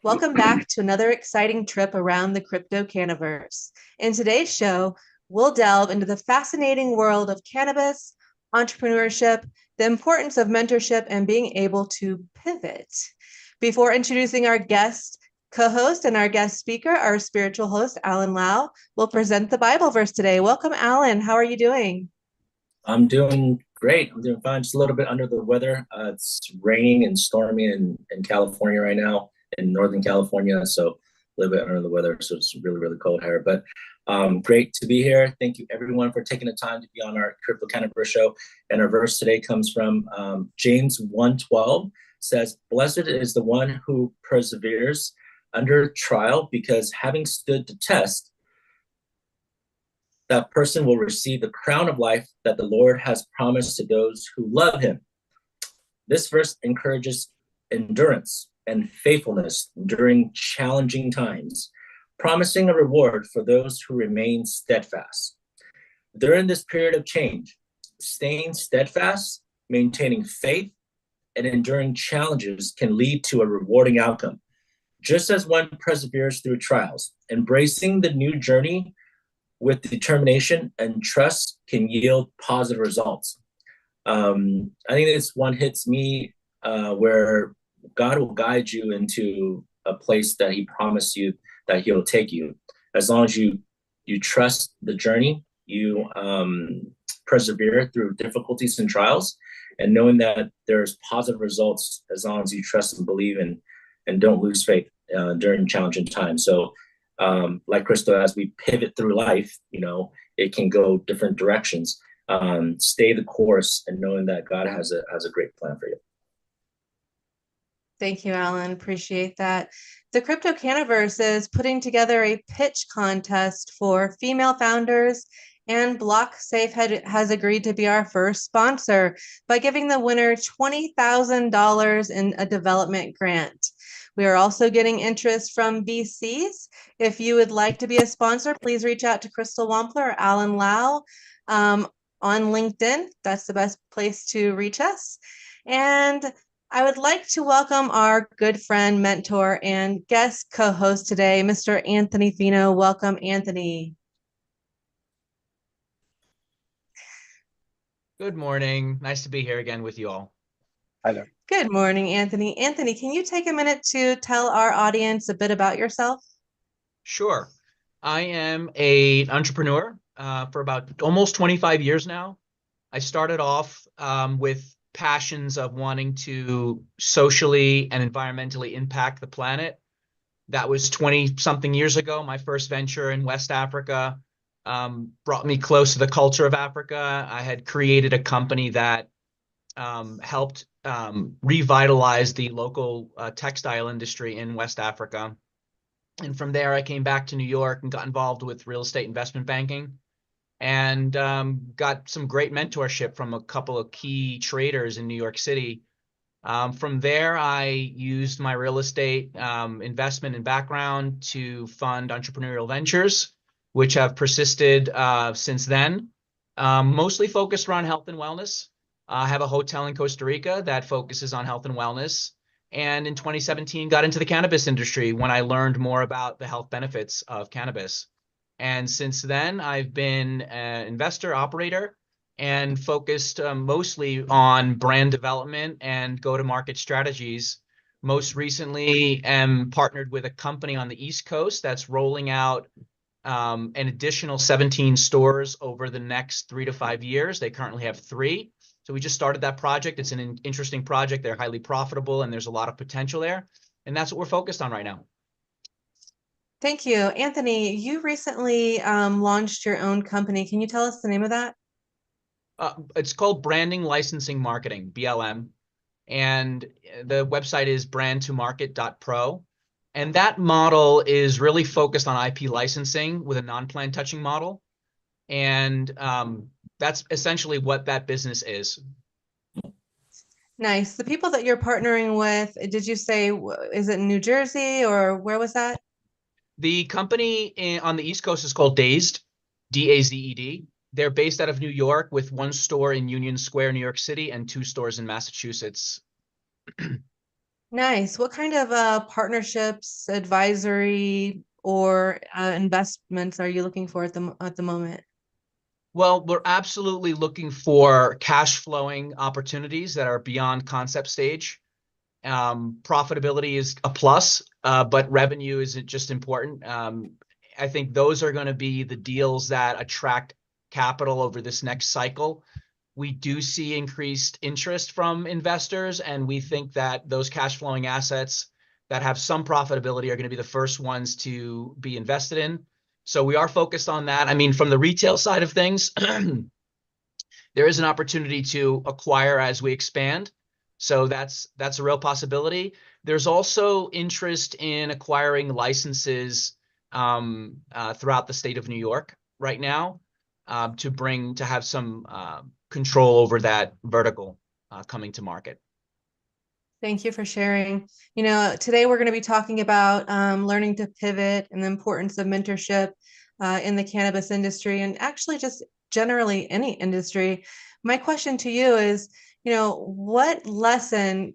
Welcome back to another exciting trip around the crypto canniverse. In today's show, we'll delve into the fascinating world of cannabis, entrepreneurship, the importance of mentorship, and being able to pivot. Before introducing our guest co-host and our guest speaker, our spiritual host, Alan Lau, will present the Bible verse today. Welcome, Alan. How are you doing? I'm doing great. I'm doing fine. Just a little bit under the weather. It's raining and stormy in California right now, in Northern California. So a little bit under the weather. So it's really, really cold here. But great to be here. Thank you, everyone, for taking the time to be on our Crypto Cannabis show. And our verse today comes from James 1:12. Says, "Blessed is the one who perseveres under trial, because having stood the test, that person will receive the crown of life that the Lord has promised to those who love him." This verse encourages endurance and faithfulness during challenging times, promising a reward for those who remain steadfast. During this period of change, staying steadfast, maintaining faith, and enduring challenges can lead to a rewarding outcome. Just as one perseveres through trials, embracing the new journey with determination and trust can yield positive results. I think this one hits me where God will guide you into a place that He promised you that He'll take you. As long as you trust the journey, you persevere through difficulties and trials, and knowing that there's positive results as long as you trust and believe and don't lose faith during challenging times. So like Crystal, as we pivot through life, it can go different directions. Stay the course and knowing that God has a great plan for you. Thank you, Alan. Appreciate that. The Crypto Canniverse is putting together a pitch contest for female founders, and BlockSafe has agreed to be our first sponsor by giving the winner $20,000 in a development grant. We are also getting interest from VCs. If you would like to be a sponsor, please reach out to Crystal Wampler or Alan Lau on LinkedIn. That's the best place to reach us. And I would like to welcome our good friend, mentor, and guest co-host today, Mr. Anthony Fino. Welcome, Anthony. Good morning. Nice to be here again with you all. Hi there. Good morning, Anthony. Anthony, can you take a minute to tell our audience a bit about yourself? Sure. I am an entrepreneur for about almost 25 years now. I started off with passions of wanting to socially and environmentally impact the planet. That was 20-something years ago. My first venture in West Africa brought me close to the culture of Africa. I had created a company that helped revitalize the local textile industry in West Africa. And from there, I came back to New York and got involved with real estate investment banking, and got some great mentorship from a couple of key traders in New York City. From there, I used my real estate investment and background to fund entrepreneurial ventures, which have persisted since then, mostly focused around health and wellness. I have a hotel in Costa Rica that focuses on health and wellness. And in 2017, got into the cannabis industry when I learned more about the health benefits of cannabis. And since then, I've been an investor, operator, and focused mostly on brand development and go-to-market strategies. Most recently, am partnered with a company on the East Coast that's rolling out an additional 17 stores over the next 3 to 5 years. They currently have 3. So we just started that project. It's an interesting project. They're highly profitable, and there's a lot of potential there. And that's what we're focused on right now. Thank you. Anthony, you recently launched your own company. Can you tell us the name of that? It's called Branding Licensing Marketing, BLM. And the website is brandtomarket.pro. And that model is really focused on IP licensing with a non-plant touching model. And that's essentially what that business is. Nice. The people that you're partnering with, did you say, is it in New Jersey or where was that? The company on the East Coast is called Dazed, D-A-Z-E-D. They're based out of New York with 1 store in Union Square, New York City, and 2 stores in Massachusetts. Nice. What kind of partnerships, advisory, or investments are you looking for at the moment? Well, we're absolutely looking for cash flowing opportunities that are beyond concept stage. Profitability is a plus, but revenue isn't just important. I think those are going to be the deals that attract capital over this next cycle. We do see increased interest from investors, and we think that those cash flowing assets that have some profitability are going to be the first ones to be invested in. So we are focused on that. I mean, from the retail side of things, there is an opportunity to acquire as we expand. So that's a real possibility. There's also interest in acquiring licenses throughout the state of New York right now to have some control over that vertical coming to market. Thank you for sharing. You know, today we're going to be talking about learning to pivot and the importance of mentorship in the cannabis industry, and actually just generally any industry. My question to you is, you know, what's one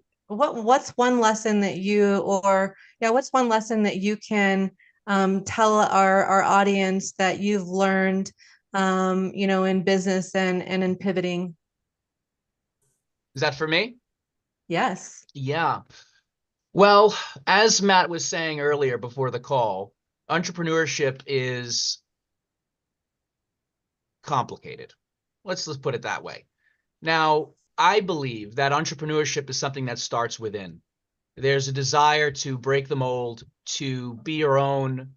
lesson that you, or yeah, what's one lesson that you can tell our audience that you've learned, you know, in business and in pivoting? Is that for me? Yes. Yeah. Well, as Matt was saying earlier before the call, entrepreneurship is complicated. Let's put it that way. Now, I believe that entrepreneurship is something that starts within. There's a desire to break the mold, to be your own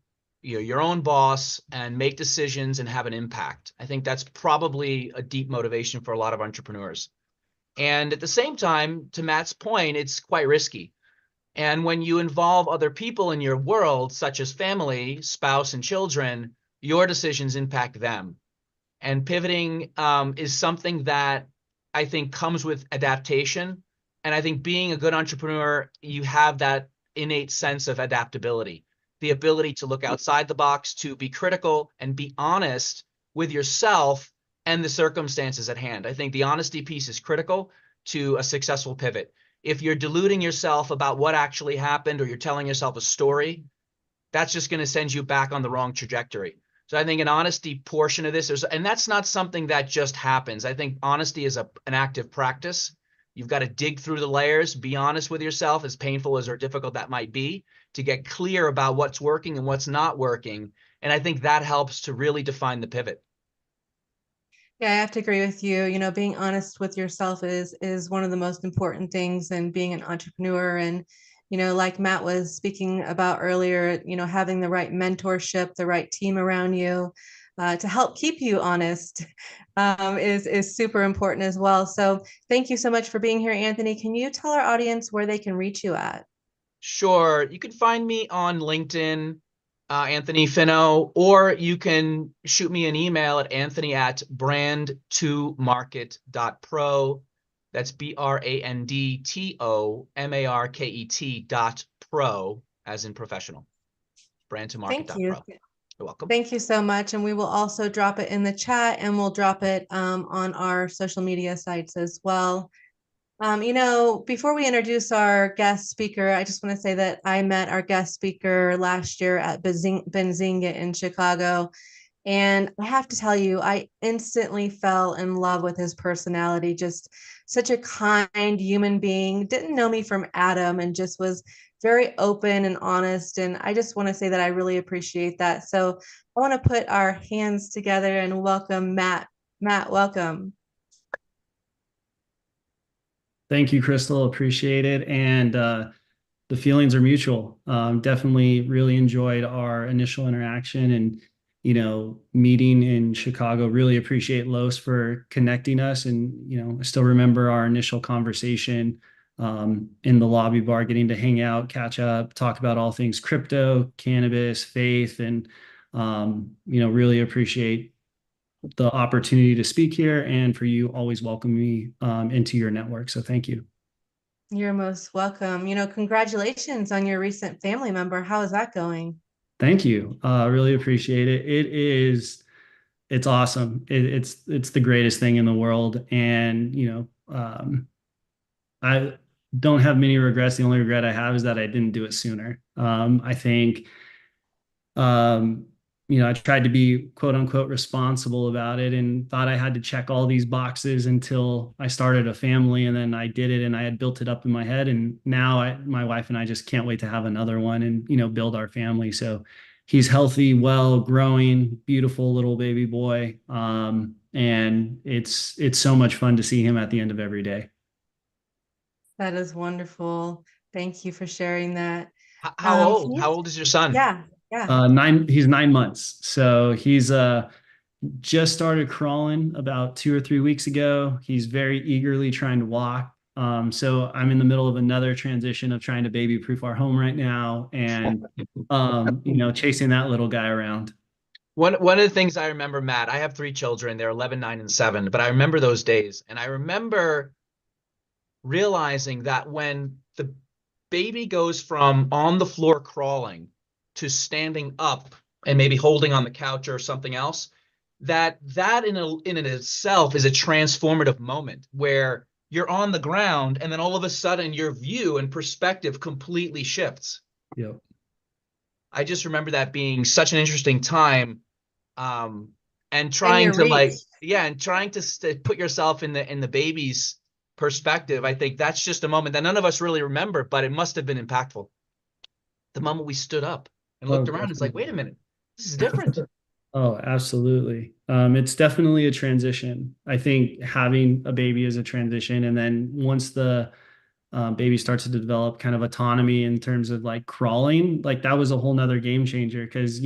boss and make decisions and have an impact. I think that's probably a deep motivation for a lot of entrepreneurs. And at the same time, to Matt's point, it's quite risky. And when you involve other people in your world, such as family, spouse, and children, your decisions impact them. And pivoting is something that I think comes with adaptation. And I think being a good entrepreneur, you have that innate sense of adaptability, the ability to look outside the box, to be critical and be honest with yourself and the circumstances at hand. I think the honesty piece is critical to a successful pivot. If you're deluding yourself about what actually happened, or you're telling yourself a story, that's just going to send you back on the wrong trajectory. So I think an honesty portion of this and that's not something that just happens. I think honesty is an active practice. You've got to dig through the layers, be honest with yourself, as painful as or difficult that might be, to get clear about what's working and what's not working. And I think that helps to really define the pivot. Yeah, I have to agree with you. You know, being honest with yourself is one of the most important things in being an entrepreneur. And, you know, like Matt was speaking about earlier, you know, having the right mentorship, the right team around you to help keep you honest is super important as well. So thank you so much for being here, Anthony. Can you tell our audience where they can reach you at? Sure. You can find me on LinkedIn, Anthony Finno, or you can shoot me an email at anthony@brand2market.pro. That's BRANDTOMARKET.pro, as in professional. Thank you. Brand2market.pro. You're welcome. Thank you so much. And we will also drop it in the chat, and we'll drop it on our social media sites as well. You know, before we introduce our guest speaker, I just want to say that I met our guest speaker last year at Benzinga in Chicago. And I have to tell you, I instantly fell in love with his personality. Just such a kind human being. Didn't know me from Adam, and just was very open and honest. And I just want to say that I really appreciate that. So I want to put our hands together and welcome Matt. Matt, welcome. Thank you, Crystal. Appreciate it. And the feelings are mutual. Definitely really enjoyed our initial interaction and, you know, meeting in Chicago. Really appreciate Los for connecting us. And, you know, I still remember our initial conversation in the lobby bar, getting to hang out, catch up, talk about all things crypto, cannabis, faith, and, you know, really appreciate the opportunity to speak here, and for you always welcome me into your network. So thank you. You're most welcome. You know, congratulations on your recent family member. How is that going? Thank you. Really appreciate it. It's awesome. It's the greatest thing in the world. And, you know, don't have many regrets. The only regret I have is that I didn't do it sooner. I think, I tried to be quote unquote responsible about it and thought I had to check all these boxes until I started a family, and then I did it and I had built it up in my head. And now my wife and I just can't wait to have another one and, build our family. So he's healthy, well, growing, beautiful little baby boy. And it's so much fun to see him at the end of every day. That is wonderful. Thank you for sharing that. How Can old? you- How old is your son? Yeah, yeah. He's 9 months. So he's just started crawling about 2 or 3 weeks ago. He's very eagerly trying to walk. So I'm in the middle of another transition of trying to baby proof our home right now, and chasing that little guy around. One of the things I remember, Matt, I have 3 children. They're 11, 9, and 7, but I remember those days. And I remember realizing that when the baby goes from on the floor crawling to standing up and maybe holding on the couch or something else, that in itself is a transformative moment where you're on the ground and then all of a sudden your view and perspective completely shifts. Yep. I just remember that being such an interesting time, and trying your to reach. and trying to put yourself in the baby's perspective. I think that's just a moment that none of us really remember, but it must have been impactful. The moment we stood up and looked around, it's like, wait a minute, this is different. Oh, absolutely. It's definitely a transition. I think having a baby is a transition. And then once the baby starts to develop kind of autonomy in terms of like crawling, like that was a whole nother game changer, because,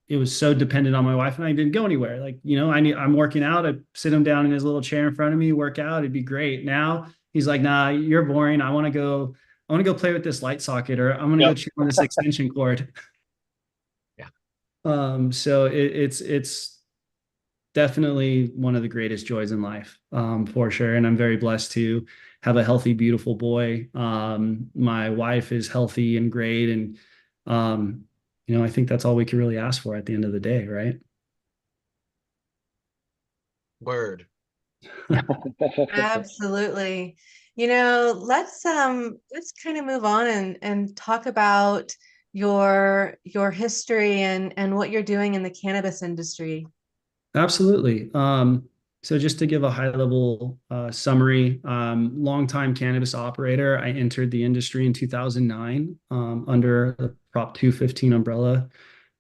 it was so dependent on my wife and I didn't go anywhere. Like, I'm working out, I sit him down in his little chair in front of me, work out, it'd be great. Now he's like, nah, you're boring. I want to go play with this light socket, or I'm going to go chew on this extension cord. So it's definitely one of the greatest joys in life, for sure. And I'm very blessed to have a healthy, beautiful boy. My wife is healthy and great. And, I think that's all we can really ask for at the end of the day, right? Word. Absolutely. Let's kind of move on and talk about your history and what you're doing in the cannabis industry. Absolutely. So just to give a high level summary, longtime cannabis operator. I entered the industry in 2009 under the Prop 215 umbrella,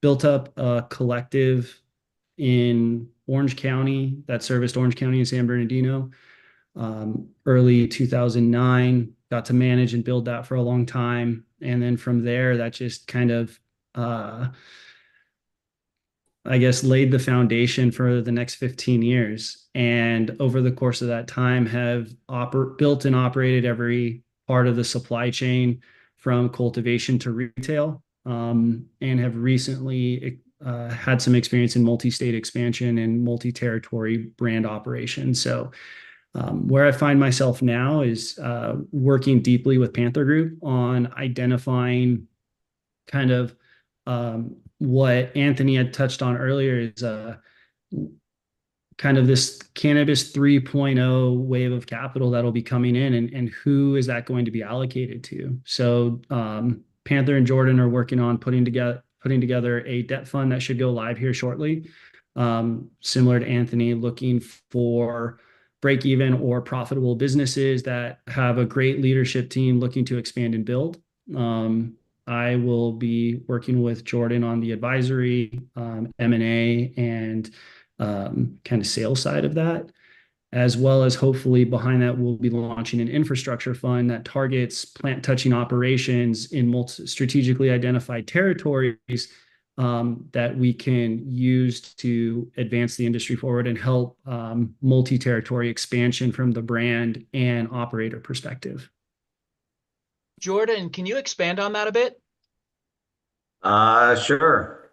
built up a collective in Orange County that serviced Orange County and San Bernardino. Early 2009, got to manage and build that for a long time. And then from there, that just kind of I guess, laid the foundation for the next 15 years. And over the course of that time, have built and operated every part of the supply chain from cultivation to retail, and have recently had some experience in multi-state expansion and multi-territory brand operations. So where I find myself now is working deeply with Panther Group on identifying kind of what Anthony had touched on earlier is kind of this cannabis 3.0 wave of capital that'll be coming in, and who is that going to be allocated to? So Panther and Jordan are working on putting together a debt fund that should go live here shortly. Similar to Anthony, looking for break even or profitable businesses that have a great leadership team looking to expand and build. I will be working with Jordan on the advisory, M&A, and kind of sales side of that, as well as hopefully behind that, we'll be launching an infrastructure fund that targets plant touching operations in strategically identified territories that we can use to advance the industry forward and help multi-territory expansion from the brand and operator perspective. Jordan, can you expand on that a bit? Sure.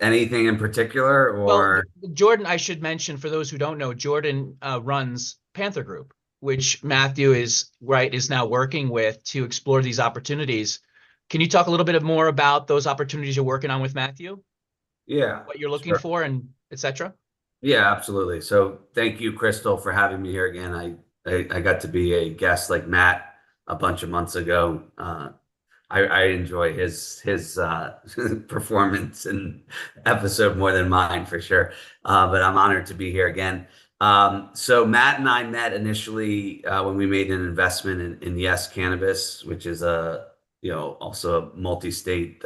Anything in particular, or? Well, Jordan, I should mention for those who don't know, Jordan runs Panther Group, which Matthew is now working with to explore these opportunities. Can you talk a little bit more about those opportunities you're working on with Matthew? Yeah. What you're looking for, and et cetera? Yeah, absolutely. So thank you, Crystal, for having me here again. I got to be a guest like Matt a bunch of months ago. I enjoy his performance and episode more than mine for sure. But I'm honored to be here again. So Matt and I met initially when we made an investment in Yes Cannabis, which is a also a multi-state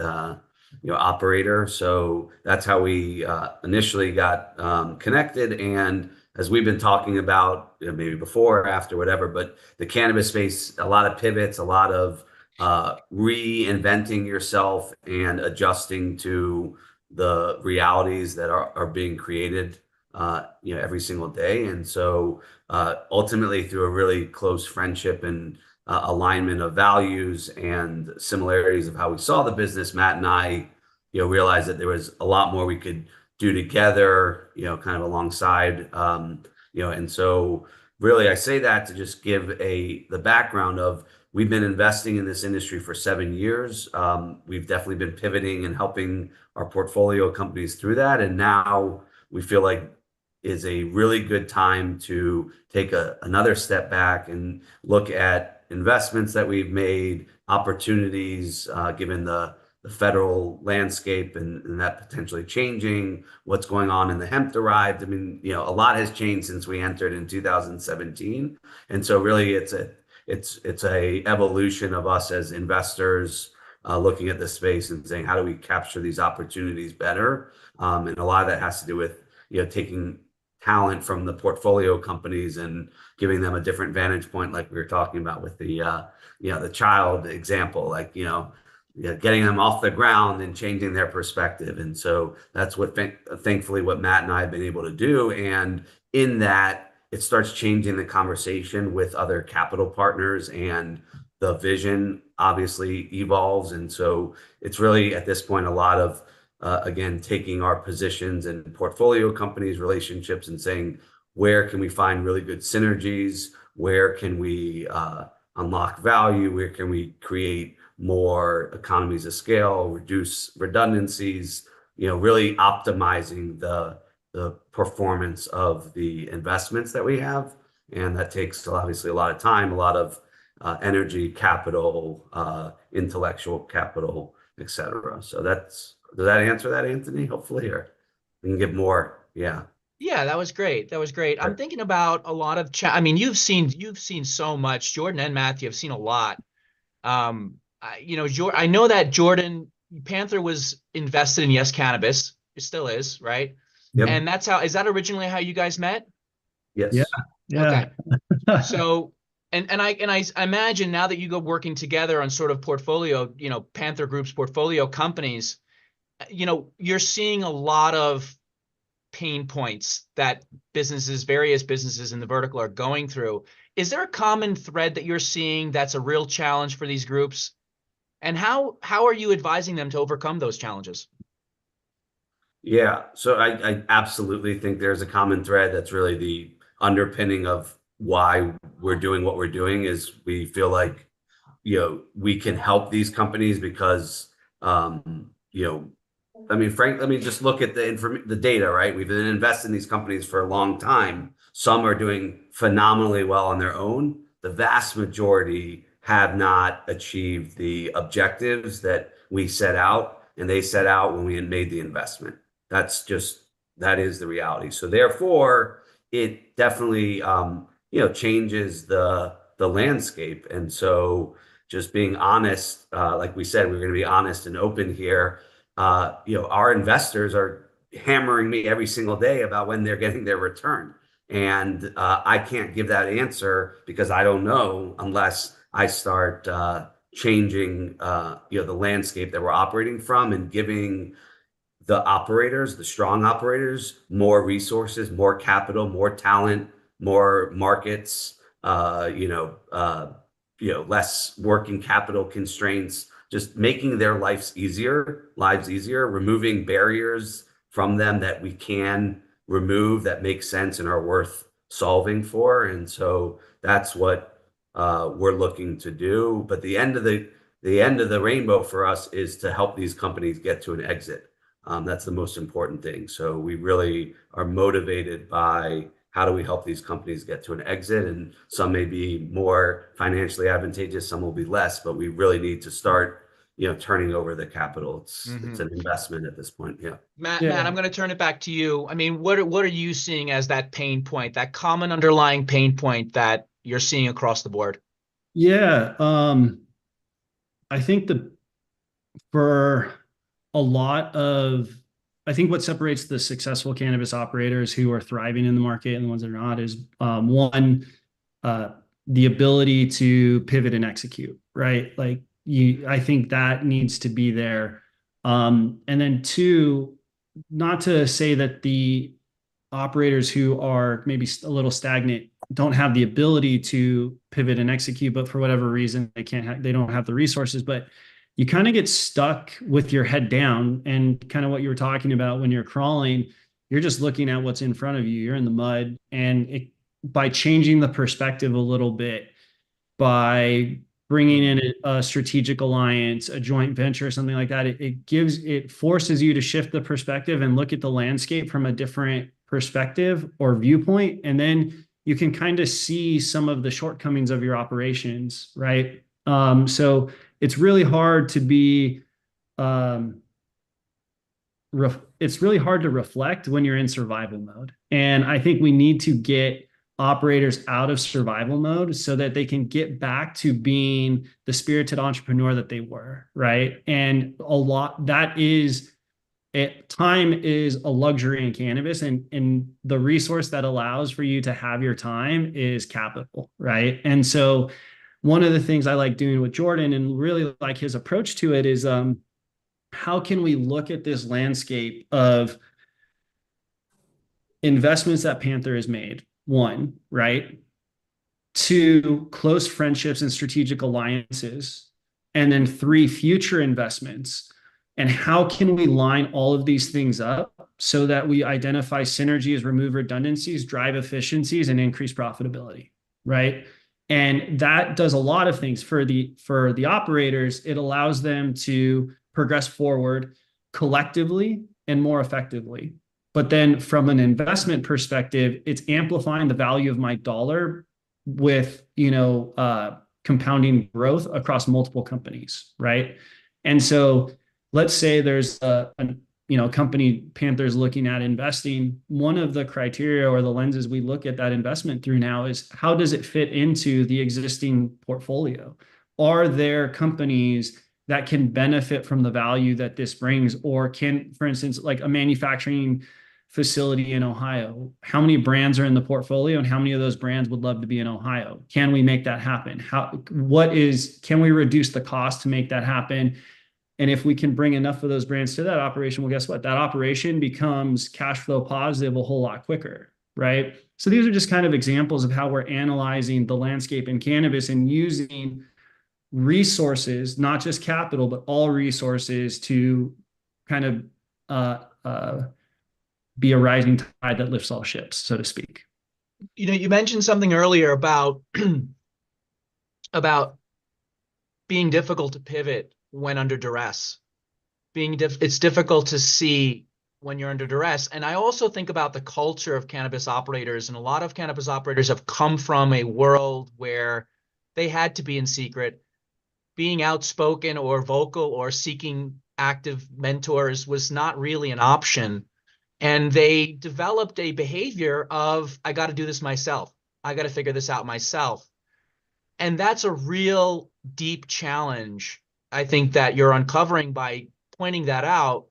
operator. So that's how we initially got connected. And as we've been talking about, maybe before or after, whatever, but the cannabis space, a lot of pivots, a lot of reinventing yourself and adjusting to the realities that are being created every single day. And so ultimately through a really close friendship and alignment of values and similarities of how we saw the business, Matt and I realized that there was a lot more we could do together, kind of alongside, and so really I say that to just give the background of we've been investing in this industry for 7 years. We've definitely been pivoting and helping our portfolio companies through that. And now we feel like is a really good time to take another step back and look at investments that we've made, opportunities, given the federal landscape and that potentially changing, what's going on in the hemp derived. I mean, a lot has changed since we entered in 2017. And so really it's a evolution of us as investors looking at the space and saying, how do we capture these opportunities better? And a lot of that has to do with, taking talent from the portfolio companies and giving them a different vantage point, like we were talking about with the child example, like, getting them off the ground and changing their perspective. And so that's what thankfully what Matt and I have been able to do. And in that, it starts changing the conversation with other capital partners, and the vision obviously evolves. And so it's really at this point a lot of again, taking our positions and portfolio companies relationships and saying, where can we find really good synergies? Where can we unlock value? Where can we create more economies of scale, reduce redundancies, really optimizing the performance of the investments that we have. And that takes obviously a lot of time, a lot of energy, capital, intellectual capital, et cetera. So does that answer that, Anthony? Hopefully, or we can give more. Yeah. Yeah, that was great. That was great. I'm thinking about a lot of I mean, you've seen so much. Jordan and Matthew have seen a lot. I know that Jordan Panther was invested in Yes Cannabis. It still is, right? Yep. And is that originally how you guys met? Yes. Yeah. Okay. So, and I imagine now that you go working together on sort of portfolio, Panther Group's portfolio companies, you're seeing a lot of pain points that various businesses in the vertical are going through. Is there a common thread that you're seeing that's a real challenge for these groups? And how are you advising them to overcome those challenges? Yeah, so I absolutely think there's a common thread that's really the underpinning of why we're doing what we're doing is we feel like, we can help these companies because, I mean, Frank, let me just look at the data, right? We've been investing in these companies for a long time. Some are doing phenomenally well on their own. The vast majority have not achieved the objectives that we set out and they set out when we had made the investment. That is the reality. So therefore, it definitely, changes the landscape. And so just being honest, like we said, we're going to be honest and open here. Our investors are hammering me every single day about when they're getting their return. And I can't give that answer because I don't know unless I start changing, the landscape that we're operating from and giving the strong operators, more resources, more capital, more talent, more markets, less working capital constraints, just making their lives easier, removing barriers from them that we can remove that make sense and are worth solving for. And so that's what we're looking to do. But the end of the rainbow for us is to help these companies get to an exit. That's the most important thing. So we really are motivated by how do we help these companies get to an exit? And some may be more financially advantageous, some will be less, but we really need to start, turning over the capital. It's an investment at this point. Yeah. Matt, I'm going to turn it back to you. I mean, what are you seeing as that pain point, that common underlying pain point that you're seeing across the board? Yeah. I think for a lot of, I think what separates the successful cannabis operators who are thriving in the market and the ones that are not is one, the ability to pivot and execute, right? Like I think that needs to be there. And then two, not to say that the operators who are maybe a little stagnant don't have the ability to pivot and execute, but for whatever reason they don't have the resources. But you kind of get stuck with your head down, and kind of what you were talking about when you're crawling, you're just looking at what's in front of you. You're in the mud, and by changing the perspective a little bit, by bringing in a strategic alliance, a joint venture, something like that, it forces you to shift the perspective and look at the landscape from a different perspective or viewpoint. And then you can kind of see some of the shortcomings of your operations, right? So it's really hard to be, it's really hard to reflect when you're in survival mode. And I think we need to get operators out of survival mode so that they can get back to being the spirited entrepreneur that they were, right? And time is a luxury in cannabis, and the resource that allows for you to have your time is capital, right? And so one of the things I like doing with Jordan, and really like his approach to it, is how can we look at this landscape of investments that Panther has made? One, right? Two, close friendships and strategic alliances. And then three, future investments. And how can we line all of these things up so that we identify synergies, remove redundancies, drive efficiencies, and increase profitability, right? And that does a lot of things for the operators. It allows them to progress forward collectively and more effectively. But then from an investment perspective, it's amplifying the value of my dollar with, compounding growth across multiple companies, right? And so let's say there's a company Panther's looking at investing. One of the criteria or the lenses we look at that investment through now is, how does it fit into the existing portfolio? Are there companies that can benefit from the value that this brings? Or can, for instance, like a manufacturing facility in Ohio, how many brands are in the portfolio, and how many of those brands would love to be in Ohio? Can we make that happen? Can we reduce the cost to make that happen? And if we can bring enough of those brands to that operation, well, guess what? That operation becomes cash flow positive a whole lot quicker, right? So these are just kind of examples of how we're analyzing the landscape in cannabis and using resources, not just capital, but all resources to kind of be a rising tide that lifts all ships, so to speak. You mentioned something earlier about about being difficult to pivot when under duress. It's difficult to see when you're under duress. And I also think about the culture of cannabis operators, and a lot of cannabis operators have come from a world where they had to be in secret. Being outspoken or vocal or seeking active mentors was not really an option. And they developed a behavior of, I got to do this myself. I got to figure this out myself. And that's a real deep challenge, I think, that you're uncovering by pointing that out.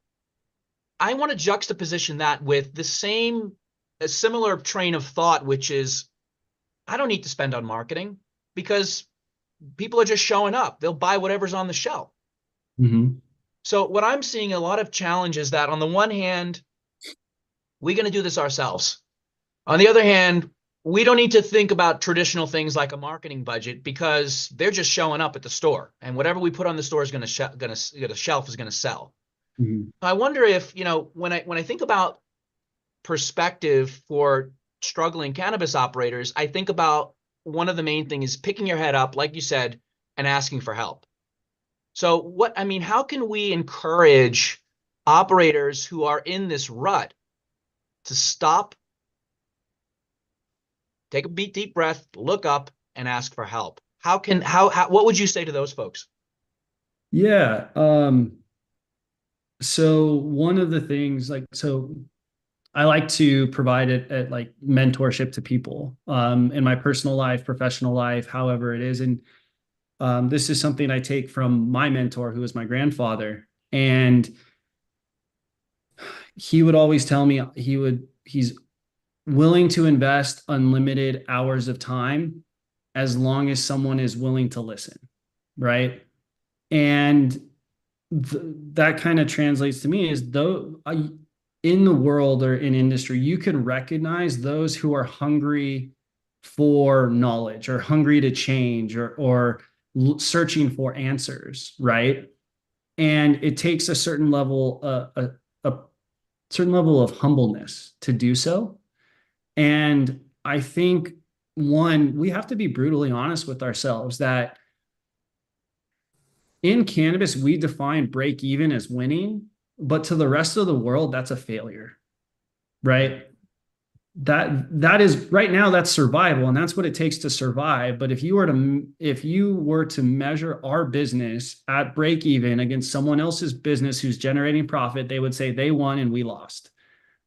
I want to juxtaposition that with a similar train of thought, which is, I don't need to spend on marketing because people are just showing up. They'll buy whatever's on the shelf. Mm-hmm. So what I'm seeing a lot of challenge is that on the one hand, we're going to do this ourselves. On the other hand, we don't need to think about traditional things like a marketing budget because they're just showing up at the store, and whatever we put on the store is going to shelf is going to sell. Mm-hmm. I wonder if, when I think about perspective for struggling cannabis operators, I think about one of the main things is picking your head up, like you said, and asking for help. So how can we encourage operators who are in this rut to stop take a deep breath, look up, and ask for help. What would you say to those folks? Yeah. So one of the things, so I like to provide it at like mentorship to people, in my personal life, professional life, however it is. And this is something I take from my mentor, who was my grandfather. And he would always tell me he's willing to invest unlimited hours of time as long as someone is willing to listen, right? And that kind of translates to me as though in the world or in industry, you can recognize those who are hungry for knowledge or hungry to change or searching for answers, right? And it takes a certain level, a certain level of humbleness to do so. And I think, one, we have to be brutally honest with ourselves that in cannabis, we define break even as winning, but to the rest of the world, that's a failure, right? That is right now, that's survival, and that's what it takes to survive. But if you were to measure our business at break even against someone else's business who's generating profit, they would say they won and we lost,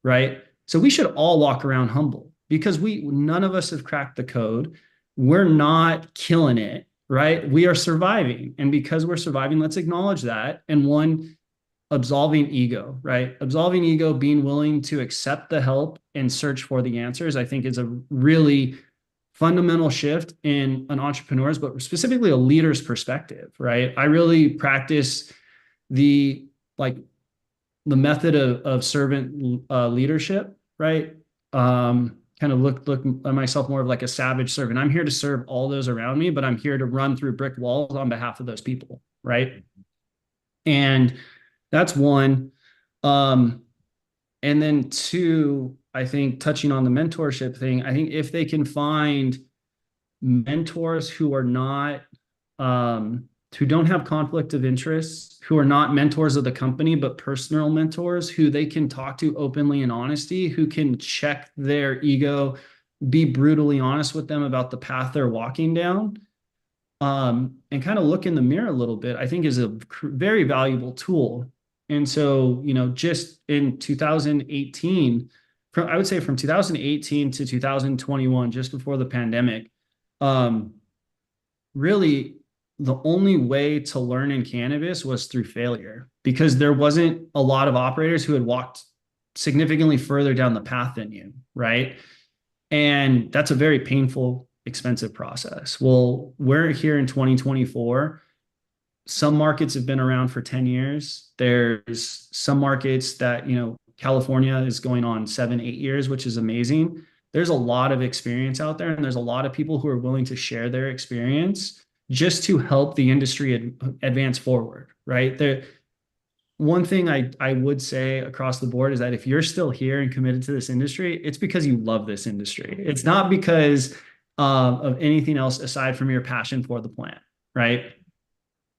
right? So we should all walk around humble because none of us have cracked the code. We're not killing it, right? We are surviving. And because we're surviving, let's acknowledge that. And one, absolving ego, right? Absolving ego, being willing to accept the help and search for the answers, I think is a really fundamental shift in an entrepreneur's, but specifically a leader's perspective, right? I really practice the method of servant leadership, right? Kind of look at myself more of like a savage servant. I'm here to serve all those around me, but I'm here to run through brick walls on behalf of those people, right? And that's one. And then two, I think touching on the mentorship thing, I think if they can find mentors who are not, who don't have conflict of interest, who are not mentors of the company, but personal mentors who they can talk to openly and honesty, who can check their ego, be brutally honest with them about the path they're walking down, and kind of look in the mirror a little bit, I think is a very valuable tool. And so, just in 2018, I would say from 2018 to 2021, just before the pandemic, really the only way to learn in cannabis was through failure because there wasn't a lot of operators who had walked significantly further down the path than you, right? And that's a very painful, expensive process. Well, we're here in 2024. Some markets have been around for 10 years. There's some markets that, California is going on 7-8 years, which is amazing. There's a lot of experience out there, and there's a lot of people who are willing to share their experience just to help the industry advance forward, right? One thing I would say across the board is that if you're still here and committed to this industry, it's because you love this industry. It's not because of anything else aside from your passion for the plant, right?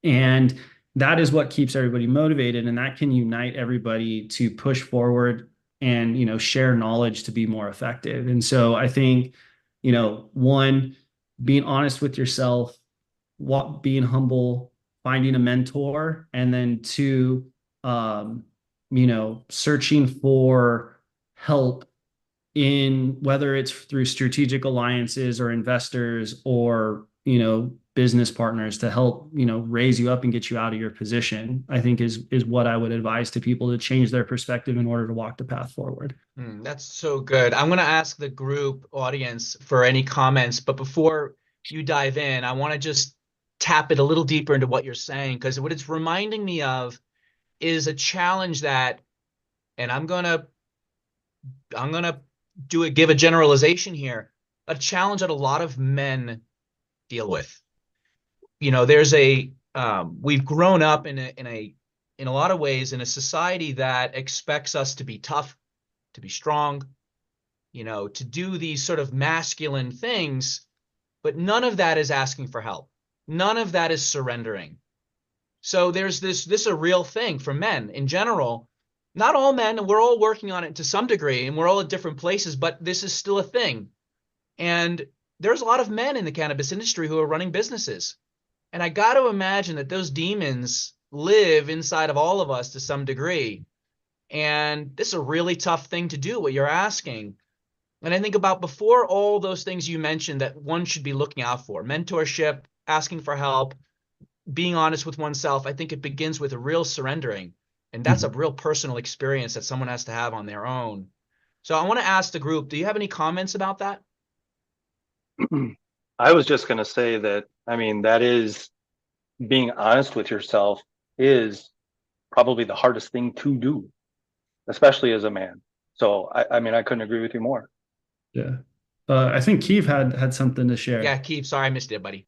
And that is what keeps everybody motivated, and that can unite everybody to push forward and share knowledge to be more effective. And so I think one, being honest with yourself, being humble, finding a mentor, and then two, searching for help in whether it's through strategic alliances or investors or business partners to help raise you up and get you out of your position, I think is what I would advise to people to change their perspective in order to walk the path forward. That's so good. I'm going to ask the group audience for any comments, but before you dive in, I want to just tap it a little deeper into what you're saying, because what it's reminding me of is a challenge that, and I'm gonna give a generalization here, a challenge that a lot of men deal with. There's we've grown up in a lot of ways in a society that expects us to be tough, to be strong, to do these sort of masculine things, but none of that is asking for help. None of that is surrendering. So there's this a real thing for men in general. Not all men, and we're all working on it to some degree, and we're all at different places, but this is still a thing. And there's a lot of men in the cannabis industry who are running businesses. And I got to imagine that those demons live inside of all of us to some degree. And this is a really tough thing to do, what you're asking. And I think about before all those things you mentioned that one should be looking out for: mentorship, asking for help, being honest with oneself. I think it begins with a real surrendering. And that's a real personal experience that someone has to have on their own. So I want to ask the group, do you have any comments about that? I was just going to say that, I mean, that is, being honest with yourself is probably the hardest thing to do, especially as a man. So, I mean, I couldn't agree with you more. Yeah. I think Keith had something to share. Yeah, Keith, sorry I missed it, buddy.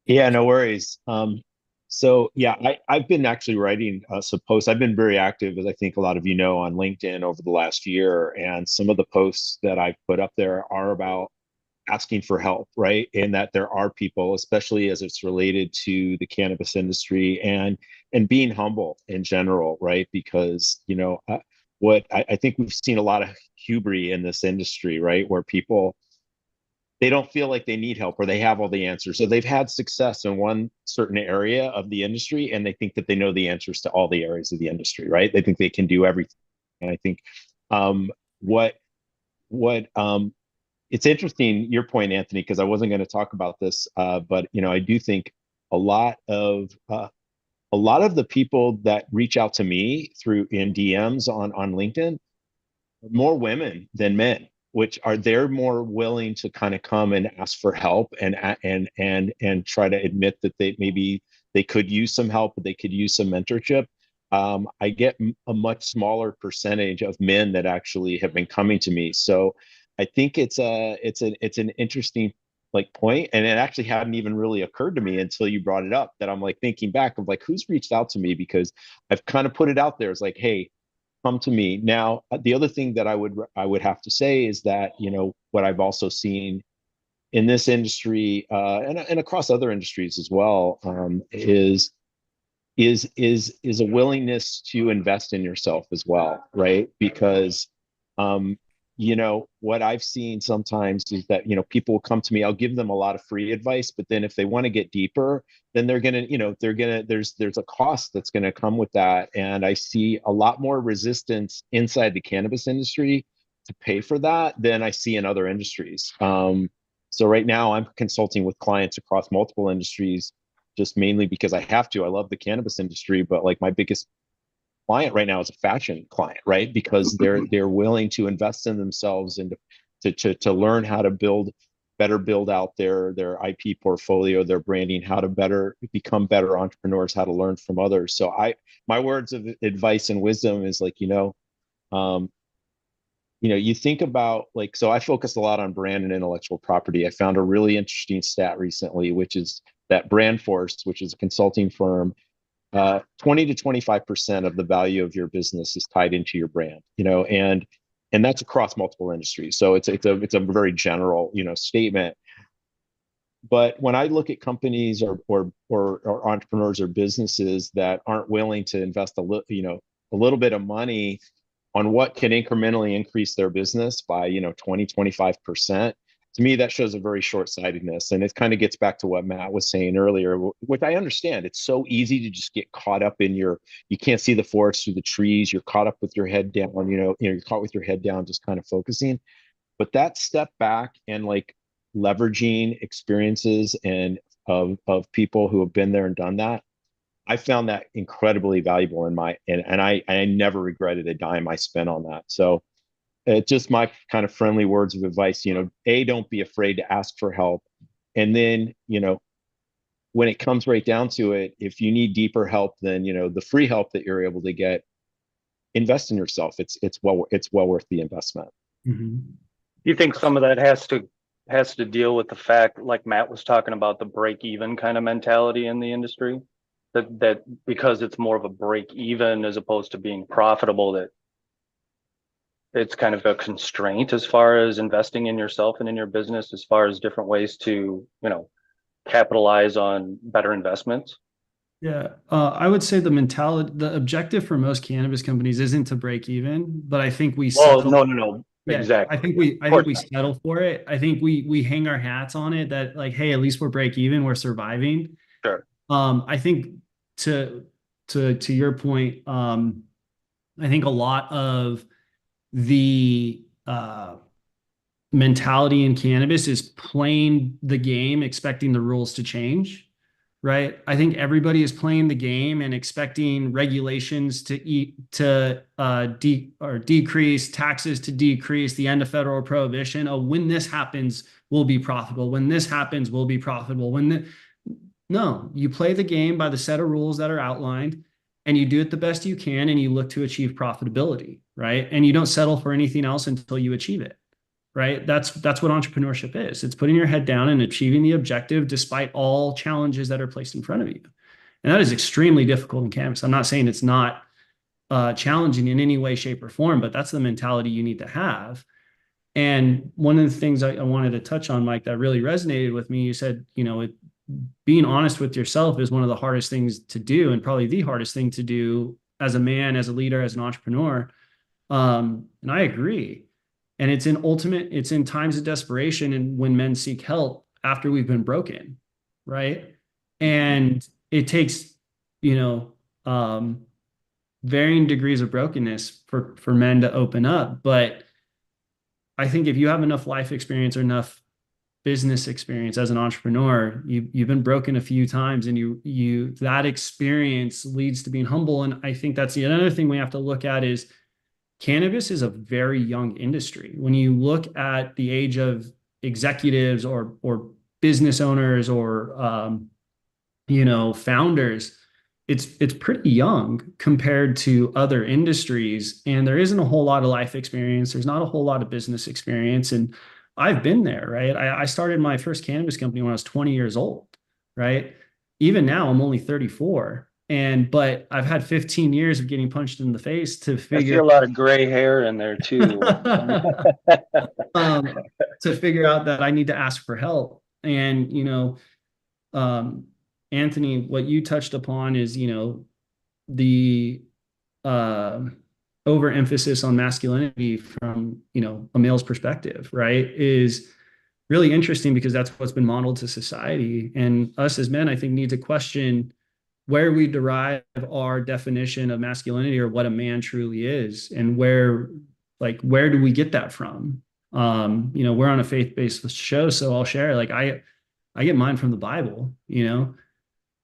Yeah, no worries. So yeah, I've been actually writing some posts. I've been very active, as I think a lot of you know, on LinkedIn over the last year. And some of the posts that I've put up there are about asking for help, right? And that there are people, especially as it's related to the cannabis industry, and being humble in general, right? Because, you know, what I think we've seen a lot of hubris in this industry, right? Where people, they don't feel like they need help or they have all the answers. So they've had success in one certain area of the industry, and they think that they know the answers to all the areas of the industry, right? They think they can do everything. And I think it's interesting, your point, Anthony, because I wasn't going to talk about this, but you know, I do think a lot of the people that reach out to me through in DMs on LinkedIn, more women than men, which are, they're more willing to kind of come and ask for help and try to admit that they could use some help, they could use some mentorship. I get a much smaller percentage of men that actually have been coming to me. So I think it's an interesting like point, and it actually hadn't even really occurred to me until you brought it up, that I'm like thinking back of like, who's reached out to me, because I've kind of put it out there. It's like, hey, come to me. Now, the other thing that I would have to say is that, you know, what I've also seen in this industry and across other industries as well, is a willingness to invest in yourself as well, right? Because you know, what I've seen sometimes is that, you know, people will come to me, I'll give them a lot of free advice, but then if they want to get deeper, then there's a cost that's going to come with that. And I see a lot more resistance inside the cannabis industry to pay for that than I see in other industries. So right now I'm consulting with clients across multiple industries, just mainly because I have to. I love the cannabis industry, but like my biggest client right now is a fashion client, right? Because they're willing to invest in themselves and to learn how to build out their IP portfolio, their branding, how to become better entrepreneurs, how to learn from others. So my words of advice and wisdom is like, you think about like, so I focus a lot on brand and intellectual property. I found a really interesting stat recently, which is that Brand Force, which is a consulting firm, 20 to 25% of the value of your business is tied into your brand, you know, and that's across multiple industries. So it's a very general, you know, statement. But when I look at companies or entrepreneurs or businesses that aren't willing to invest a little bit of money on what can incrementally increase their business by, 20, 25%, to me, that shows a very short-sightedness. And it kind of gets back to what Matt was saying earlier, which I understand. It's so easy to just get caught up in you can't see the forest through the trees. You're caught up with your head down, you're caught with your head down, just kind of focusing. But that step back and like leveraging experiences and of people who have been there and done that, I found that incredibly valuable and I never regretted a dime I spent on that. So just my kind of friendly words of advice, don't be afraid to ask for help. And then, when it comes right down to it, if you need deeper help than, the free help that you're able to get, invest in yourself. It's well worth the investment. Mm-hmm. You think some of that has to deal with the fact, like Matt was talking about, the break even kind of mentality in the industry, that because it's more of a break even as opposed to being profitable, that it's kind of a constraint as far as investing in yourself and in your business, as far as different ways to, capitalize on better investments? Yeah, I would say the objective for most cannabis companies isn't to break even, but I think we Well, no. Yeah, Exactly. I think we settle for it. I think we hang our hats on it that like, hey, at least we're break even, we're surviving. Sure. I think to your point, I think a lot of the mentality in cannabis is playing the game, expecting the rules to change. Right. I think everybody is playing the game and expecting regulations to decrease, taxes to decrease, the end of federal prohibition. Oh, when this happens, we'll be profitable. When this happens, we'll be profitable. No, you play the game by the set of rules that are outlined and you do it the best you can and you look to achieve profitability, right? And you don't settle for anything else until you achieve it. Right? That's what entrepreneurship is. It's putting your head down and achieving the objective despite all challenges that are placed in front of you. And that is extremely difficult in cannabis. I'm not saying it's not challenging in any way, shape, or form, but that's the mentality you need to have. And one of the things I wanted to touch on, Mike, that really resonated with me, you said, being honest with yourself is one of the hardest things to do, and probably the hardest thing to do as a man, as a leader, as an entrepreneur. And I agree. And it's in times of desperation and when men seek help after we've been broken, right? And it takes, varying degrees of brokenness for men to open up. But I think if you have enough life experience or enough business experience as an entrepreneur, you've been broken a few times, and you that experience leads to being humble. And I think that's the other thing we have to look at is cannabis is a very young industry. When you look at the age of executives or business owners or founders, it's pretty young compared to other industries, and there isn't a whole lot of life experience. There's not a whole lot of business experience, and I've been there, right? I started my first cannabis company when I was 20 years old, right? Even now, I'm only 34. But I've had 15 years of getting punched in the face to I figure see a lot of gray hair in there too. to figure out that I need to ask for help. And, Anthony, what you touched upon is, the overemphasis on masculinity from, a male's perspective, right, is really interesting because that's what's been modeled to society. And us as men, I think, need to question where we derive our definition of masculinity or what a man truly is, and where do we get that from? We're on a faith-based show, so I'll share, I get mine from the Bible.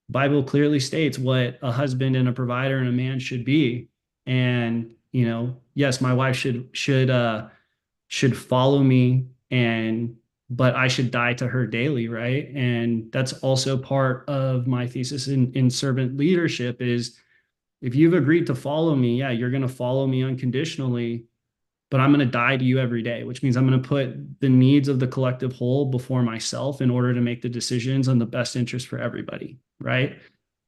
Bible clearly states what a husband and a provider and a man should be. And, yes, my wife should follow me, but I should die to her daily, right? And that's also part of my thesis in servant leadership is, if you've agreed to follow me, yeah, you're going to follow me unconditionally, but I'm going to die to you every day, which means I'm going to put the needs of the collective whole before myself in order to make the decisions on the best interest for everybody, right?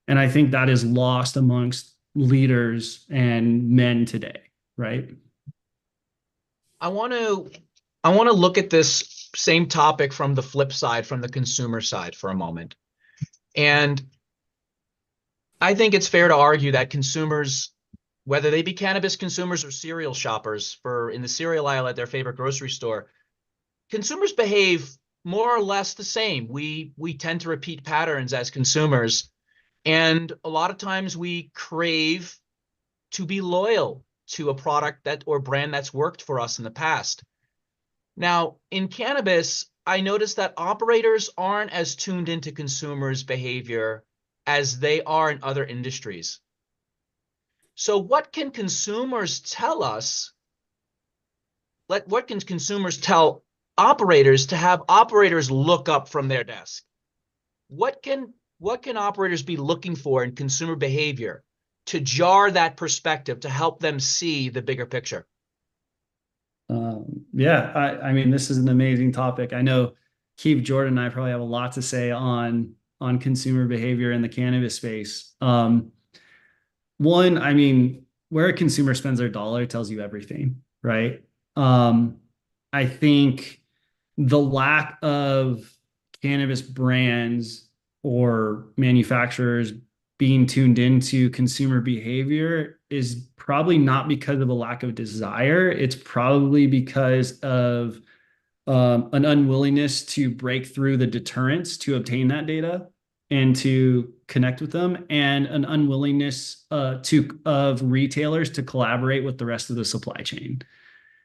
And I think that is lost amongst leaders and men today, right? I want to look at this same topic from the flip side, from the consumer side for a moment. And I think it's fair to argue that consumers, whether they be cannabis consumers or cereal shoppers in the cereal aisle at their favorite grocery store, consumers behave more or less the same. We tend to repeat patterns as consumers. And a lot of times we crave to be loyal to a product or brand that's worked for us in the past. Now, in cannabis, I noticed that operators aren't as tuned into consumers' behavior as they are in other industries. So what can consumers tell us? What can consumers tell operators to have operators look up from their desk? What can operators be looking for in consumer behavior to jar that perspective, to help them see the bigger picture? I mean, this is an amazing topic. I know Keith, Jordan, and I probably have a lot to say on consumer behavior in the cannabis space. One, I mean, where a consumer spends their dollar tells you everything, right? I think the lack of cannabis brands or manufacturers being tuned into consumer behavior is probably not because of a lack of desire. It's probably because of an unwillingness to break through the deterrents to obtain that data and to connect with them, and an unwillingness of retailers to collaborate with the rest of the supply chain.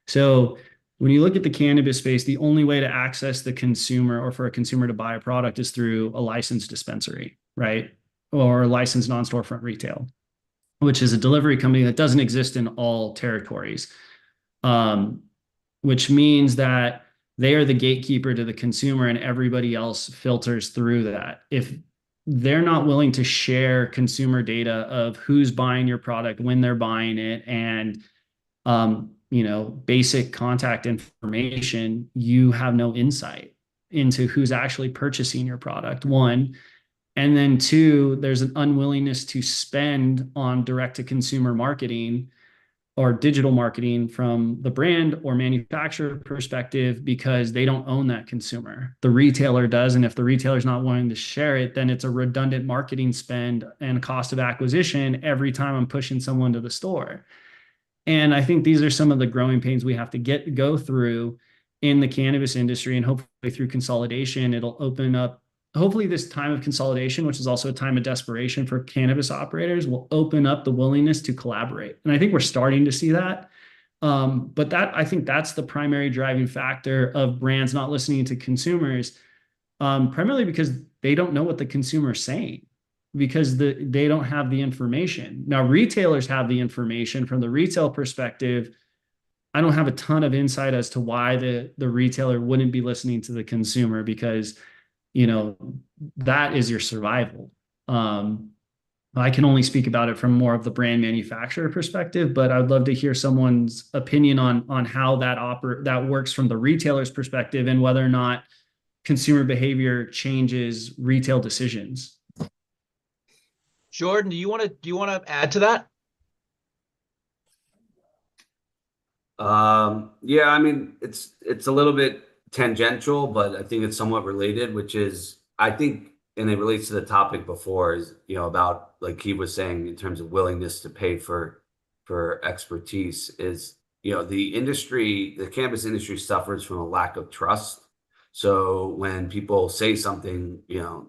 So when you look at the cannabis space, the only way to access the consumer or for a consumer to buy a product is through a licensed dispensary, right? Or licensed non-storefront retail, which is a delivery company that doesn't exist in all territories, which means that they are the gatekeeper to the consumer and everybody else filters through that. If they're not willing to share consumer data of who's buying your product, when they're buying it, and basic contact information, you have no insight into who's actually purchasing your product, one. And then two, there's an unwillingness to spend on direct-to-consumer marketing or digital marketing from the brand or manufacturer perspective, because they don't own that consumer. The retailer does. And if the retailer's not willing to share it, then it's a redundant marketing spend and cost of acquisition every time I'm pushing someone to the store. And I think these are some of the growing pains we have to go through in the cannabis industry, and hopefully through consolidation, it'll open up. Hopefully this time of consolidation, which is also a time of desperation for cannabis operators, will open up the willingness to collaborate. And I think we're starting to see that. But I think that's the primary driving factor of brands not listening to consumers, primarily because they don't know what the consumer is saying, because they don't have the information. Now, retailers have the information. From the retail perspective, I don't have a ton of insight as to why the retailer wouldn't be listening to the consumer, because that is your survival. I can only speak about it from more of the brand manufacturer perspective, but I'd love to hear someone's opinion on how that works from the retailer's perspective, and whether or not consumer behavior changes retail decisions. Jordan, do you want to add to that? Yeah, I mean, it's a little bit tangential, but I think it's somewhat related, which is, I think, and it relates to the topic before, is, about, like he was saying, in terms of willingness to pay for expertise, is, the cannabis industry suffers from a lack of trust. So when people say something,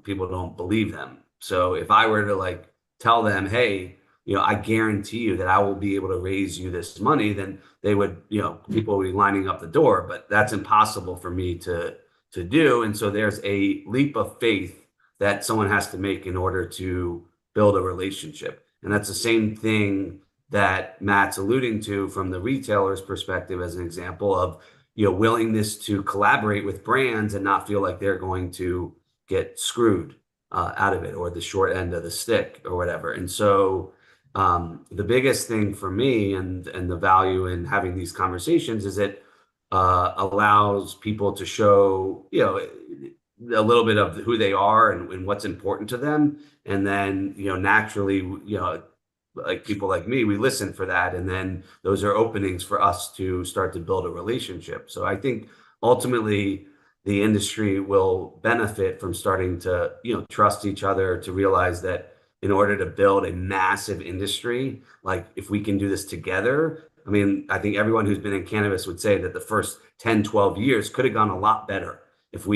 people don't believe them. So if I were to tell them, hey, I guarantee you that I will be able to raise you this money, then they would, people would be lining up the door, but that's impossible for me to do. And so there's a leap of faith that someone has to make in order to build a relationship. And that's the same thing that Matt's alluding to from the retailer's perspective, as an example of, willingness to collaborate with brands and not feel like they're going to get screwed out of it, or the short end of the stick, or whatever. And so the biggest thing for me, and the value in having these conversations, is it allows people to show, a little bit of who they are and what's important to them. And then, naturally, like people like me, we listen for that. And then those are openings for us to start to build a relationship. So I think ultimately the industry will benefit from starting to, trust each other, to realize that in order to build a massive industry, like if we can do this together, I mean, I think everyone who's been in cannabis would say that the first 10, 12 years could have gone a lot better if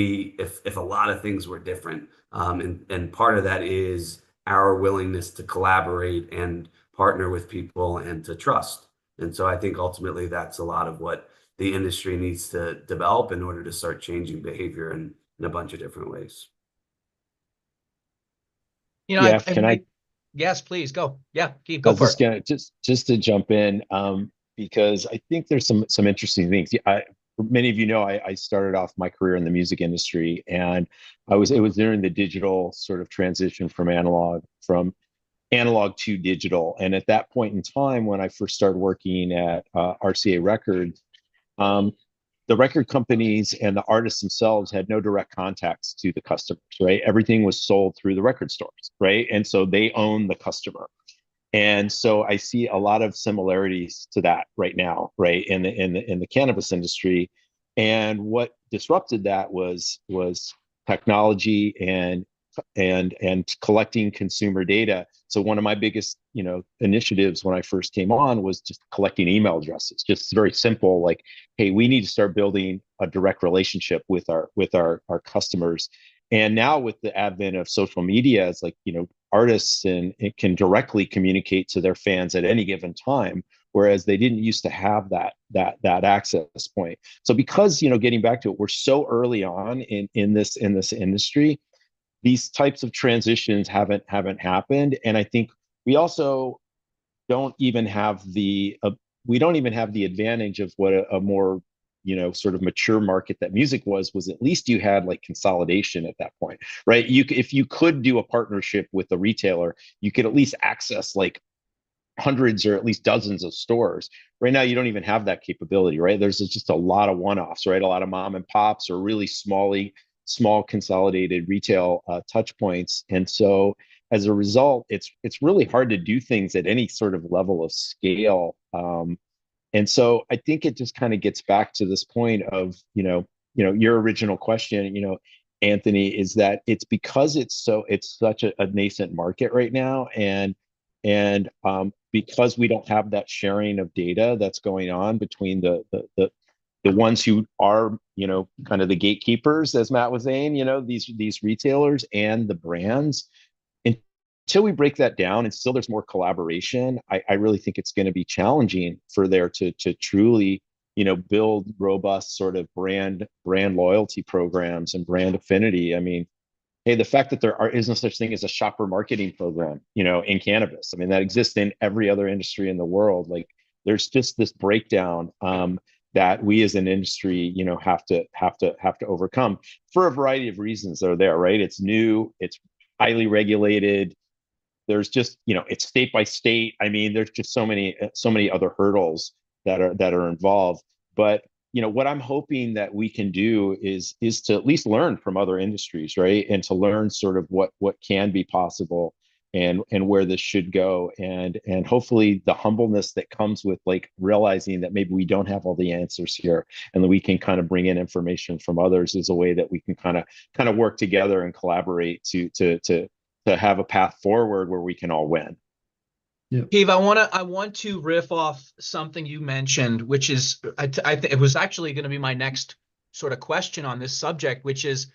a lot of things were different. And part of that is our willingness to collaborate and partner with people and to trust. And so I think ultimately that's a lot of what the industry needs to develop in order to start changing behavior in a bunch of different ways. Yeah, can I? Yes, please go. Yeah, Keith, I go was for just it. gonna just to jump in, because I think there's some interesting things. Many of you know I started off my career in the music industry, and it was during the digital sort of transition from analog to digital. And at that point in time, when I first started working at RCA Records, the record companies and the artists themselves had no direct contacts to the customers, right? Everything was sold through the record stores, right? And so they own the customer. And so I see a lot of similarities to that right now, right, in the cannabis industry. And what disrupted that was technology and and collecting consumer data. So one of my biggest, initiatives when I first came on was just collecting email addresses. Just very simple, like, hey, we need to start building a direct relationship with our customers. And now with the advent of social media, it's like, artists and it can directly communicate to their fans at any given time, whereas they didn't used to have that access point. So because, getting back to it, we're so early on in this industry, these types of transitions haven't happened. And I think we also don't even have the advantage of what a more sort of mature market that music was at least you had like consolidation at that point, right? If you could do a partnership with a retailer, you could at least access like hundreds or at least dozens of stores. Right now, you don't even have that capability, right? There's just a lot of one-offs, right? A lot of mom and pops or really small consolidated retail touch points. And so as a result, it's really hard to do things at any sort of level of scale. And so I think it just kind of gets back to this point of, your original question, Anthony, is that it's because it's such a nascent market right now. And because we don't have that sharing of data that's going on between the ones who are, kind of the gatekeepers, as Matt was saying, these retailers and the brands, until we break that down and still there's more collaboration, I really think it's going to be challenging for there to truly, build robust sort of brand loyalty programs and brand affinity. I mean, hey, the fact that there is no such thing as a shopper marketing program, in cannabis, I mean, that exists in every other industry in the world. Like, there's just this breakdown that we as an industry, have to overcome for a variety of reasons that are there, right? It's new, it's highly regulated. There's just, it's state by state. I mean, there's just so many other hurdles that are involved. But what I'm hoping that we can do is to at least learn from other industries, right? And to learn sort of what can be possible and where this should go. And hopefully the humbleness that comes with like realizing that maybe we don't have all the answers here and that we can kind of bring in information from others is a way that we can kind of work together and collaborate to have a path forward where we can all win. Yeah. Steve, I want to riff off something you mentioned, which is I think it was actually going to be my next sort of question on this subject, which is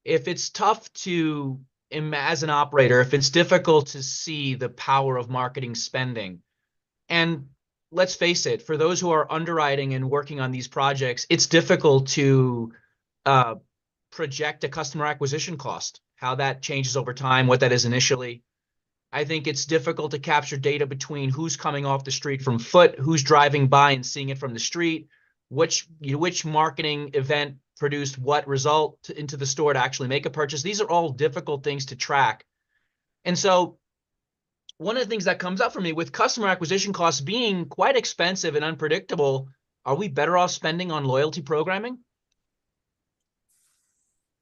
if it's tough to, as an operator, if it's difficult to see the power of marketing spending, and let's face it, for those who are underwriting and working on these projects, it's difficult to project a customer acquisition cost, how that changes over time, what that is initially. I think it's difficult to capture data between who's coming off the street from foot, who's driving by and seeing it from the street, which marketing event produced what result into the store to actually make a purchase. These are all difficult things to track. And so one of the things that comes up for me with customer acquisition costs being quite expensive and unpredictable, are we better off spending on loyalty programming?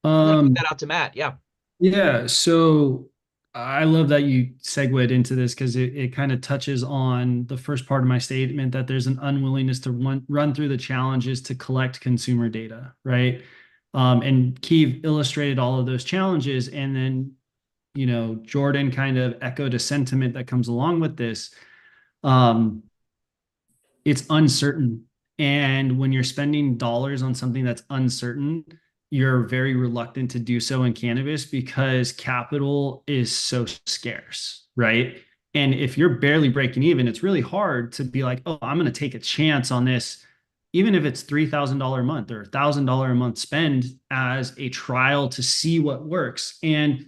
I'm going to put that out to Matt. Yeah. Yeah. So I love that you segued into this because it kind of touches on the first part of my statement that there's an unwillingness to run through the challenges to collect consumer data, right? And Keith illustrated all of those challenges. And then, Jordan kind of echoed a sentiment that comes along with this. It's uncertain. And when you're spending dollars on something that's uncertain, you're very reluctant to do so in cannabis because capital is so scarce, right? And if you're barely breaking even, it's really hard to be like, oh, I'm going to take a chance on this, even if it's $3,000 a month or $1,000 a month spend as a trial to see what works. And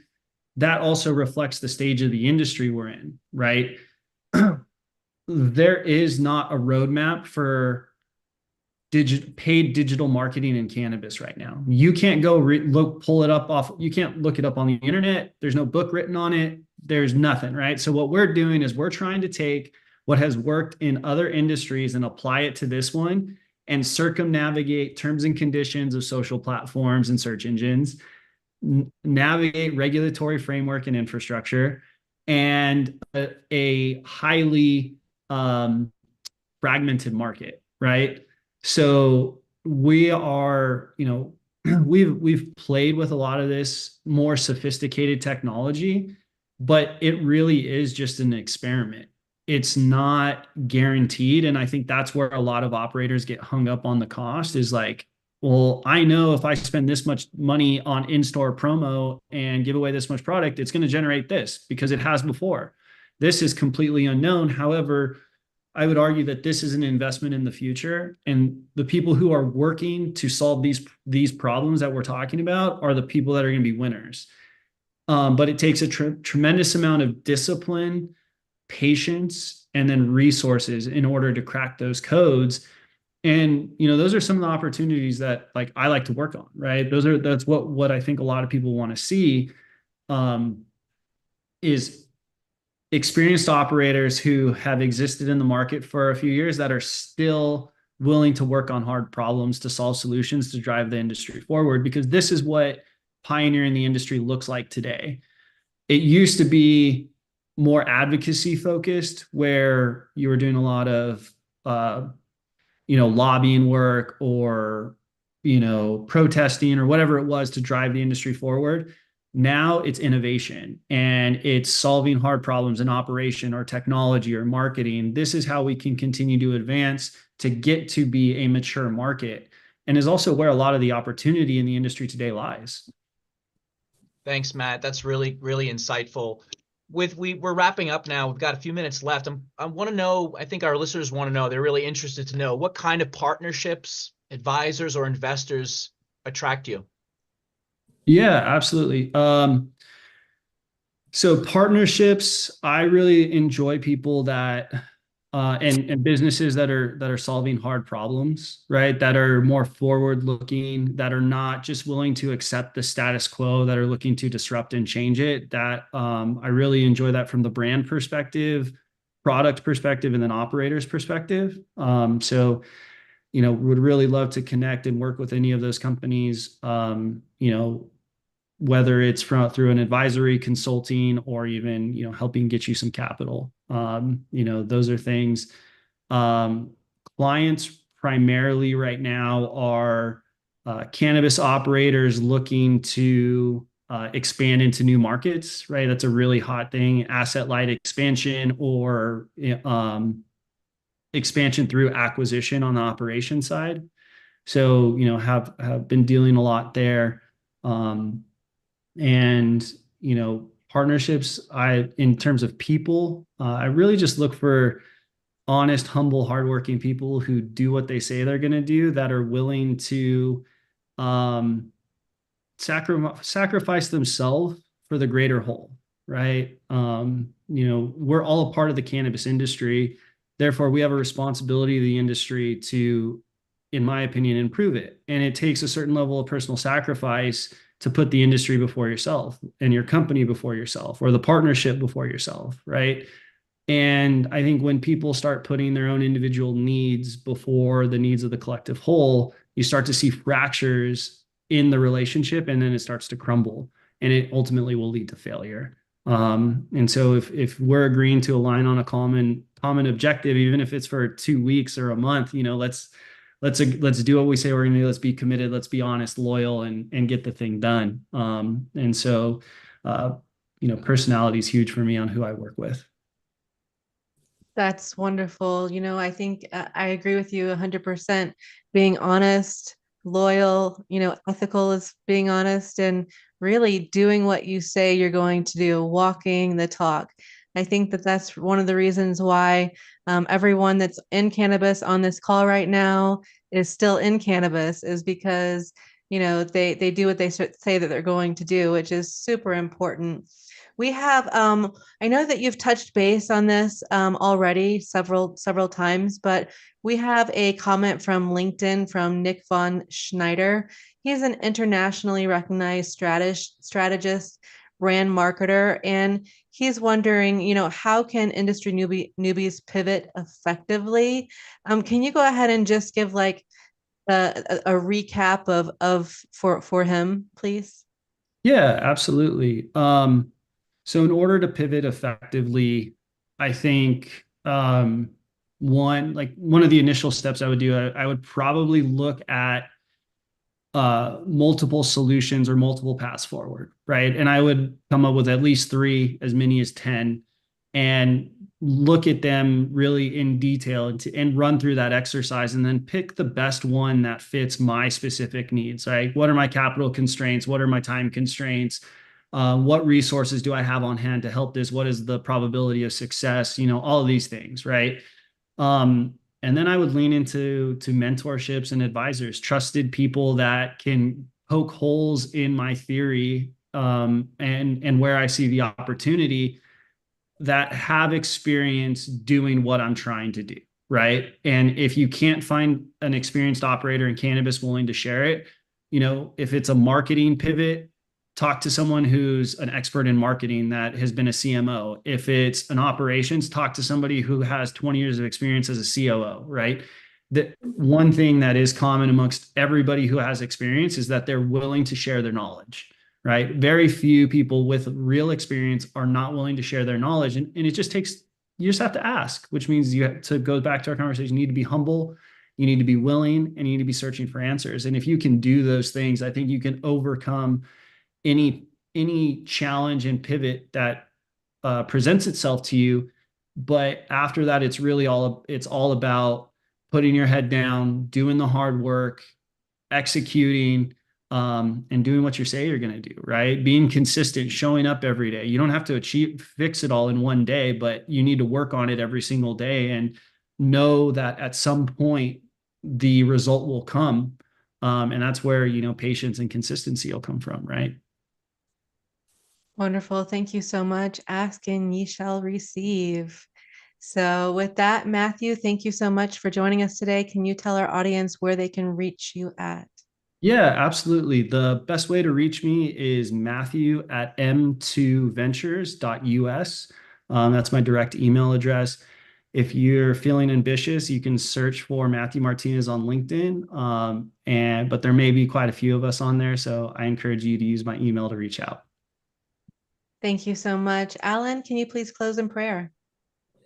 that also reflects the stage of the industry we're in, right? There is not a roadmap for paid digital marketing in cannabis right now. You can't go pull it up you can't look it up on the internet. There's no book written on it. There's nothing, right? So what we're doing is we're trying to take what has worked in other industries and apply it to this one and circumnavigate terms and conditions of social platforms and search engines, navigate regulatory framework and infrastructure, and a highly fragmented market, right? So we are, we've played with a lot of this more sophisticated technology, but it really is just an experiment. It's not guaranteed. And I think that's where a lot of operators get hung up on the cost, is like, well, I know if I spend this much money on in-store promo and give away this much product, it's going to generate this because it has before. This is completely unknown. However, I would argue that this is an investment in the future, and the people who are working to solve these problems that we're talking about are the people that are going to be winners. But it takes a tremendous amount of discipline, patience, and then resources in order to crack those codes. And those are some of the opportunities that like I like to work on, right? That's what I think a lot of people want to see, is experienced operators who have existed in the market for a few years that are still willing to work on hard problems to solve solutions to drive the industry forward, because this is what pioneering the industry looks like today. It used to be more advocacy focused, where you were doing a lot of lobbying work or protesting or whatever it was to drive the industry forward. Now it's innovation, and it's solving hard problems in operation or technology or marketing. This is how we can continue to advance to get to be a mature market, and is also where a lot of the opportunity in the industry today lies. Thanks, Matt. That's really, really insightful. We're wrapping up now. We've got a few minutes left. I want to know, I think our listeners want to know, they're really interested to know, what kind of partnerships, advisors, or investors attract you? Yeah, absolutely. So partnerships, I really enjoy people that and businesses that are solving hard problems, right? That are more forward looking, that are not just willing to accept the status quo, that are looking to disrupt and change it. That I really enjoy that from the brand perspective, product perspective, and then operators perspective. So would really love to connect and work with any of those companies. Whether it's through an advisory, consulting, or even helping get you some capital. Those are things. Clients primarily right now are cannabis operators looking to expand into new markets, right? That's a really hot thing. Asset light expansion, or expansion through acquisition on the operation side. So have been dealing a lot there. And partnerships, in terms of people, I really just look for honest, humble, hardworking people who do what they say they're going to do, that are willing to sacrifice themselves for the greater whole, right? We're all a part of the cannabis industry. Therefore, we have a responsibility to the industry to, in my opinion, improve it. And it takes a certain level of personal sacrifice to put the industry before yourself, and your company before yourself, or the partnership before yourself, right? And I think when people start putting their own individual needs before the needs of the collective whole, you start to see fractures in the relationship, and then it starts to crumble, and it ultimately will lead to failure. And so if we're agreeing to align on a common objective, even if it's for 2 weeks or a month, let's do what we say we're going to do. Let's be committed. Let's be honest, loyal, and get the thing done. And so, personality is huge for me on who I work with. That's wonderful. I think I agree with you 100%. Being honest, loyal, ethical is being honest, and really doing what you say you're going to do, walking the talk. I think that that's one of the reasons why everyone that's in cannabis on this call right now is still in cannabis, is because they do what they say that they're going to do, which is super important. We have I know that you've touched base on this already several times, but we have a comment from LinkedIn from Nick von Schneider. He's an internationally recognized strategist, brand marketer, and he's wondering, how can industry newbies pivot effectively? Can you go ahead and just give like a recap of for him, please? Yeah, absolutely. So in order to pivot effectively, I think one of the initial steps I would do, I would probably look at multiple solutions or multiple paths forward, right? And I would come up with at least 3, as many as 10, and look at them really in detail and run through that exercise, and then pick the best one that fits my specific needs, right? What are my capital constraints? What are my time constraints? What resources do I have on hand to help this? What is the probability of success? All of these things, right? And then I would lean into mentorships and advisors, trusted people that can poke holes in my theory, and where I see the opportunity, that have experience doing what I'm trying to do, right? And if you can't find an experienced operator in cannabis willing to share it, if it's a marketing pivot, talk to someone who's an expert in marketing that has been a CMO. If it's an operations, talk to somebody who has 20 years of experience as a COO, right? The one thing that is common amongst everybody who has experience is that they're willing to share their knowledge, right? Very few people with real experience are not willing to share their knowledge. And it just takes, you just have to ask, which means you have to go back to our conversation. You need to be humble, you need to be willing, and you need to be searching for answers. And if you can do those things, I think you can overcome any challenge and pivot that presents itself to you. But after that, it's all about putting your head down, doing the hard work, executing, and doing what you say you're going to do, right? Being consistent, showing up every day. You don't have to fix it all in one day, but you need to work on it every single day and know that at some point the result will come. And that's where, patience and consistency will come from, right? Wonderful. Thank you so much. Ask and ye shall receive. So with that, Matthew, thank you so much for joining us today. Can you tell our audience where they can reach you at? Yeah, absolutely. The best way to reach me is Matthew at m2ventures.us. That's my direct email address. If you're feeling ambitious, you can search for Matthew Martinez on LinkedIn. But there may be quite a few of us on there. So I encourage you to use my email to reach out. Thank you so much. Alan, can you please close in prayer?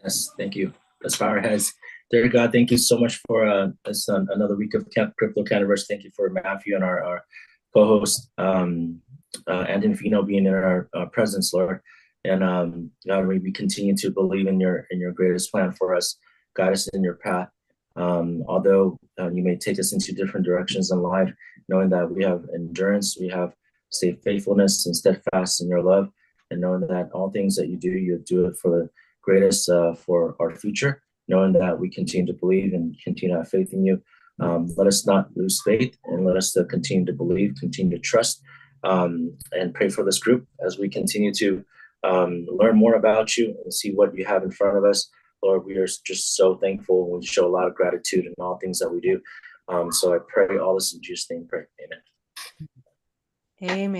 Yes, thank you. Let's bow our heads. Dear God, thank you so much for this another week of Crypto Cannaverse. Thank you for Matthew and our co-host, Anthony Fino, being in our presence, Lord. And God, we continue to believe in your greatest plan for us. Guide us in your path. Although you may take us into different directions in life, knowing that we have endurance, we have faithfulness and steadfast in your love, and knowing that all things that you do it for the greatest, for our future, knowing that we continue to believe and continue to have faith in you. Let us not lose faith, and let us continue to believe, continue to trust, and pray for this group as we continue to learn more about you and see what you have in front of us. Lord, we are just so thankful. We show a lot of gratitude in all things that we do. So I pray all this in Jesus' name. Pray. Amen. Amen.